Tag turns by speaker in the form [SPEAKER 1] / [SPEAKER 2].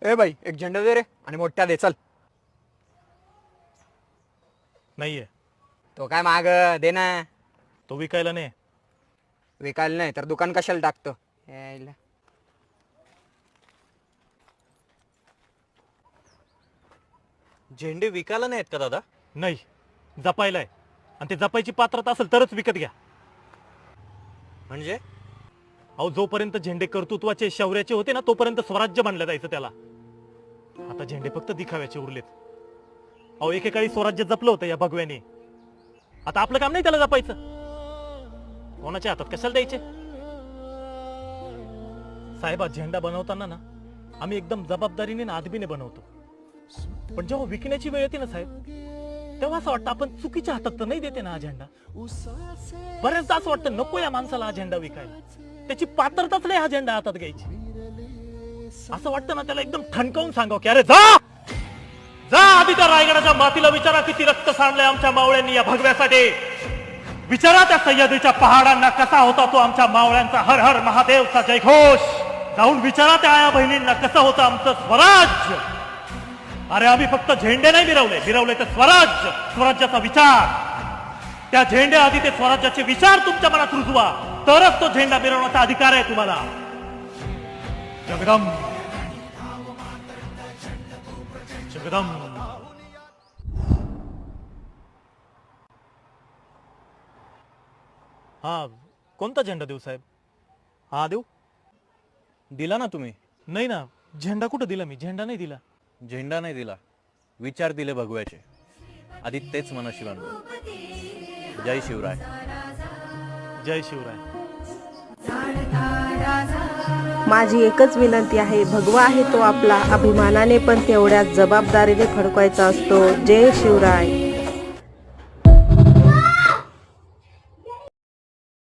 [SPEAKER 1] ए बाई एक झेंडा दे रे आणि मोठ्या दे चल.
[SPEAKER 2] नाहीये.
[SPEAKER 1] तो काय माग दे ना.
[SPEAKER 2] तो विकायला नाही.
[SPEAKER 1] विकायला नाही तर दुकान कशाला टाकतो. यायला.
[SPEAKER 3] झेंडे विकायला नाहीत का दादा?
[SPEAKER 2] नाही, जपायलाय. आणि ते जपायची पात्रता असेल तरच विकत घ्या.
[SPEAKER 3] म्हणजे
[SPEAKER 2] अहो जोपर्यंत झेंडे कर्तृत्वाचे शौर्याचे होते ना तोपर्यंत स्वराज्य मानलं जायचं त्याला. आता झेंडे फक्त दिखाव्याचे उरलेत. अहो एकेकाळी स्वराज्य जपलं होतं या भगव्याने. आता आपलं काम नाही त्याला जपायचं. कोणाच्या हातात कशाला द्यायचे. साहेबा झेंडा बनवताना ना आम्ही एकदम जबाबदारीने ना आदबीने बनवतो. पण जेव्हा विकण्याची वेळ येते ना साहेब तेव्हा असं वाटतं आपण चुकीच्या हातात तर नाही देते ना हा झेंडा. बऱ्याचदा असं वाटतं नको या माणसाला हा झेंडा विकायला. त्याची पात्रताच नाही हा झेंडा हातात घ्यायची. असं वाटतं ना त्याला एकदम ठणकावून सांगावं की अरे जा जा आधी त्या रायगडाच्या मातीला विचारा किती रक्त सांडलंय आमच्या मावळ्यांनी या भगव्यासाठी. विचारा त्या सह्याद्रीच्या पहाडांना कसा होता तो आमच्या मावळ्यांचा हर हर महादेवचा जयघोष. जाऊन विचारा त्या आया बहिणींना कसं होतं आमचं स्वराज्य. अरे आम्ही फक्त झेंडे नाही मिरवले तर स्वराज्य, स्वराज्याचा विचार. त्या झेंड्या आधी ते स्वराज्याचे विचार तुमच्या मनात रुजवा तरच तो झेंडा मिरवण्याचा अधिकार आहे तुम्हाला. जगदम जगदम. हा कोणता झेंडा देऊ साहेब? हा देऊ.
[SPEAKER 3] दिला ना तुम्ही?
[SPEAKER 2] नाही ना, झेंडा कुठं दिला मी? झेंडा नाही दिला.
[SPEAKER 3] झेंडा नाही दिला, विचार दिले भगव्याचे. आधी तेच मनाशी बांधू. जय शिवराय.
[SPEAKER 2] जय शिवराय.
[SPEAKER 4] माझी एकच विनंती आहे, भगवा आहे तो आपला, अभिमानाने पण तेवढ्याच जबाबदारीने फडकवायचा असतो. जय शिवराय.